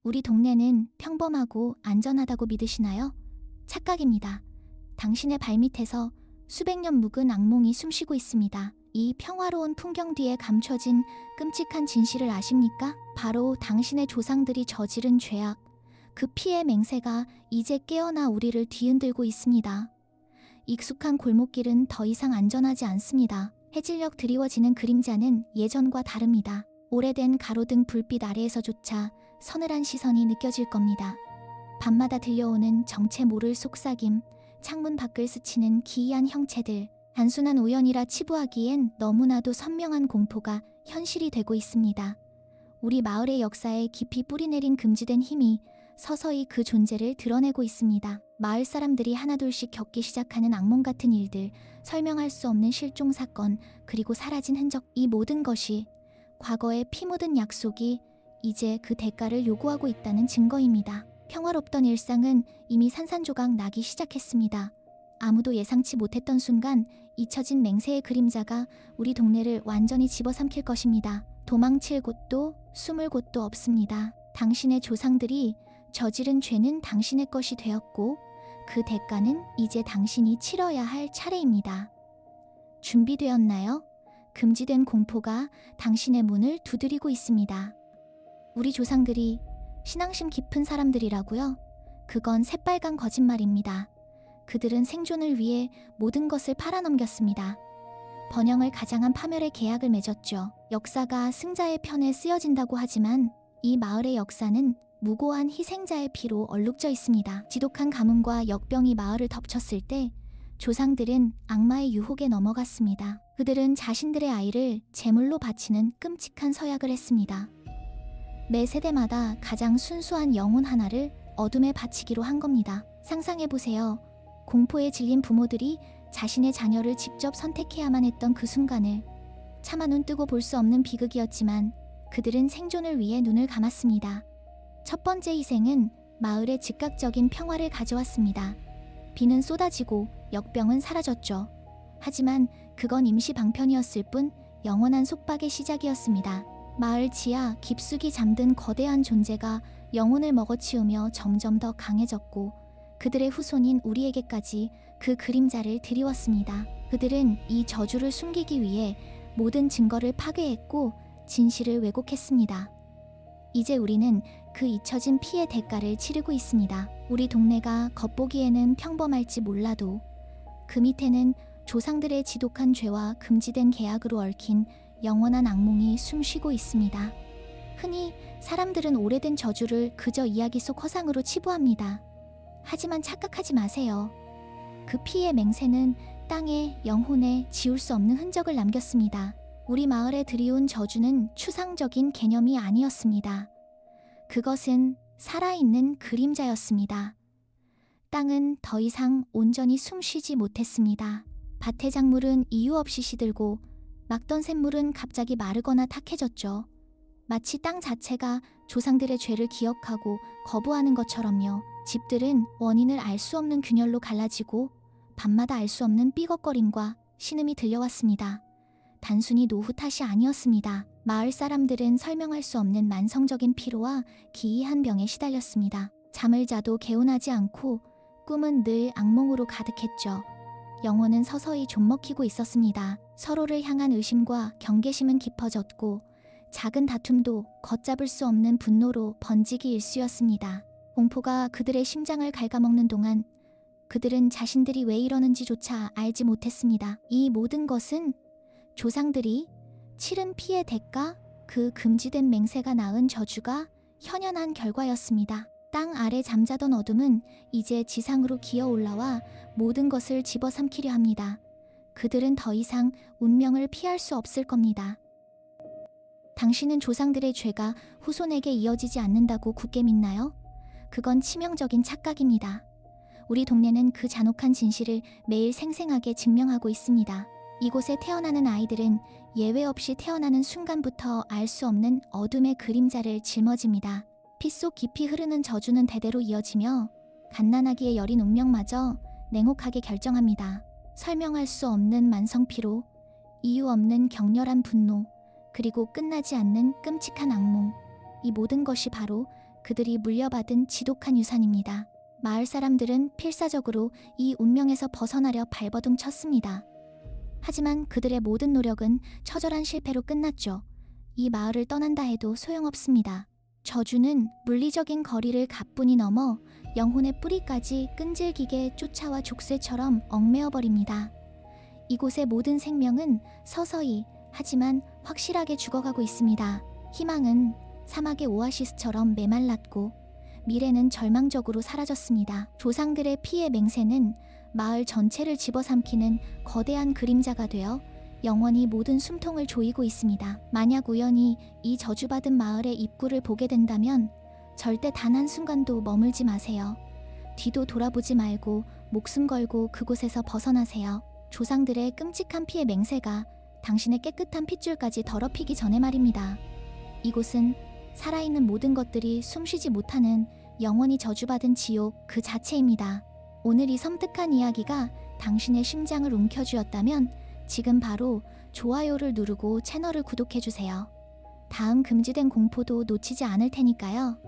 우리 동네는 평범하고 안전하다고 믿으시나요? 착각입니다. 당신의 발밑에서 수백 년 묵은 악몽이 숨쉬고 있습니다. 이 평화로운 풍경 뒤에 감춰진 끔찍한 진실을 아십니까? 바로 당신의 조상들이 저지른 죄악, 그 피의 맹세가 이제 깨어나 우리를 뒤흔들고 있습니다. 익숙한 골목길은 더 이상 안전하지 않습니다. 해질녘 드리워지는 그림자는 예전과 다릅니다. 오래된 가로등 불빛 아래에서조차 서늘한 시선이 느껴질 겁니다. 밤마다 들려오는 정체 모를 속삭임, 창문 밖을 스치는 기이한 형체들, 단순한 우연이라 치부하기엔 너무나도 선명한 공포가 현실이 되고 있습니다. 우리 마을의 역사에 깊이 뿌리내린 금지된 힘이 서서히 그 존재를 드러내고 있습니다. 마을 사람들이 하나둘씩 겪기 시작하는 악몽 같은 일들, 설명할 수 없는 실종 사건, 그리고 사라진 흔적, 이 모든 것이 과거의 피 묻은 약속이 이제 그 대가를 요구하고 있다는 증거입니다. 평화롭던 일상은 이미 산산조각 나기 시작했습니다. 아무도 예상치 못했던 순간 잊혀진 맹세의 그림자가 우리 동네를 완전히 집어삼킬 것입니다. 도망칠 곳도 숨을 곳도 없습니다. 당신의 조상들이 저지른 죄는 당신의 것이 되었고 그 대가는 이제 당신이 치러야 할 차례입니다. 준비되었나요? 금지된 공포가 당신의 문을 두드리고 있습니다. 우리 조상들이 신앙심 깊은 사람들이라고요? 그건 새빨간 거짓말입니다. 그들은 생존을 위해 모든 것을 팔아넘겼습니다. 번영을 가장한 파멸의 계약을 맺었죠. 역사가 승자의 편에 쓰여진다고 하지만 이 마을의 역사는 무고한 희생자의 피로 얼룩져 있습니다. 지독한 가뭄과 역병이 마을을 덮쳤을 때 조상들은 악마의 유혹에 넘어갔습니다. 그들은 자신들의 아이를 제물로 바치는 끔찍한 서약을 했습니다. 매 세대마다 가장 순수한 영혼 하나를 어둠에 바치기로 한 겁니다. 상상해보세요. 공포에 질린 부모들이 자신의 자녀를 직접 선택해야만 했던 그 순간을 차마 눈 뜨고 볼 수 없는 비극이었지만 그들은 생존을 위해 눈을 감았습니다. 첫 번째 희생은 마을의 즉각적인 평화를 가져왔습니다. 비는 쏟아지고 역병은 사라졌죠. 하지만 그건 임시 방편이었을 뿐 영원한 속박의 시작이었습니다. 마을 지하 깊숙이 잠든 거대한 존재가 영혼을 먹어치우며 점점 더 강해졌고 그들의 후손인 우리에게까지 그 그림자를 드리웠습니다. 그들은 이 저주를 숨기기 위해 모든 증거를 파괴했고 진실을 왜곡했습니다. 이제 우리는 그 잊혀진 피의 대가를 치르고 있습니다. 우리 동네가 겉보기에는 평범할지 몰라도 그 밑에는 조상들의 지독한 죄와 금지된 계약으로 얽힌 영원한 악몽이 숨쉬고 있습니다. 흔히 사람들은 오래된 저주를 그저 이야기 속 허상으로 치부합니다. 하지만 착각하지 마세요. 그 피의 맹세는 땅에, 영혼에 지울 수 없는 흔적을 남겼습니다. 우리 마을에 들이온 저주는 추상적인 개념이 아니었습니다. 그것은 살아있는 그림자였습니다. 땅은 더 이상 온전히 숨쉬지 못했습니다. 밭의 작물은 이유 없이 시들고 막던 샘물은 갑자기 마르거나 탁해졌죠. 마치 땅 자체가 조상들의 죄를 기억하고 거부하는 것처럼요. 집들은 원인을 알 수 없는 균열로 갈라지고 밤마다 알 수 없는 삐걱거림과 신음이 들려왔습니다. 단순히 노후 탓이 아니었습니다. 마을 사람들은 설명할 수 없는 만성적인 피로와 기이한 병에 시달렸습니다. 잠을 자도 개운하지 않고 꿈은 늘 악몽으로 가득했죠. 영혼은 서서히 좀먹히고 있었습니다. 서로를 향한 의심과 경계심은 깊어졌고 작은 다툼도 걷잡을 수 없는 분노로 번지기 일쑤였습니다. 공포가 그들의 심장을 갉아먹는 동안 그들은 자신들이 왜 이러는지조차 알지 못했습니다. 이 모든 것은 조상들이 치른 피의 대가, 그 금지된 맹세가 낳은 저주가 현현한 결과였습니다. 땅 아래 잠자던 어둠은 이제 지상으로 기어 올라와 모든 것을 집어삼키려 합니다. 그들은 더 이상 운명을 피할 수 없을 겁니다. 당신은 조상들의 죄가 후손에게 이어지지 않는다고 굳게 믿나요? 그건 치명적인 착각입니다. 우리 동네는 그 잔혹한 진실을 매일 생생하게 증명하고 있습니다. 이곳에 태어나는 아이들은 예외 없이 태어나는 순간부터 알 수 없는 어둠의 그림자를 짊어집니다. 피 속 깊이 흐르는 저주는 대대로 이어지며 갓난아기의 여린 운명마저 냉혹하게 결정합니다. 설명할 수 없는 만성피로, 이유 없는 격렬한 분노, 그리고 끝나지 않는 끔찍한 악몽. 이 모든 것이 바로 그들이 물려받은 지독한 유산입니다. 마을 사람들은 필사적으로 이 운명에서 벗어나려 발버둥 쳤습니다. 하지만 그들의 모든 노력은 처절한 실패로 끝났죠. 이 마을을 떠난다 해도 소용없습니다. 저주는 물리적인 거리를 가뿐히 넘어 영혼의 뿌리까지 끈질기게 쫓아와 족쇄처럼 얽매어버립니다. 이곳의 모든 생명은 서서히 하지만 확실하게 죽어가고 있습니다. 희망은 사막의 오아시스처럼 메말랐고 미래는 절망적으로 사라졌습니다. 조상들의 피의 맹세는 마을 전체를 집어삼키는 거대한 그림자가 되어 영원히 모든 숨통을 조이고 있습니다. 만약 우연히 이 저주받은 마을의 입구를 보게 된다면 절대 단 한순간도 머물지 마세요. 뒤도 돌아보지 말고 목숨 걸고 그곳에서 벗어나세요. 조상들의 끔찍한 피의 맹세가 당신의 깨끗한 핏줄까지 더럽히기 전에 말입니다. 이곳은 살아있는 모든 것들이 숨쉬지 못하는 영원히 저주받은 지옥 그 자체입니다. 오늘 이 섬뜩한 이야기가 당신의 심장을 움켜쥐었다면 지금 바로 좋아요를 누르고 채널을 구독해주세요. 다음 금지된 공포도 놓치지 않을 테니까요.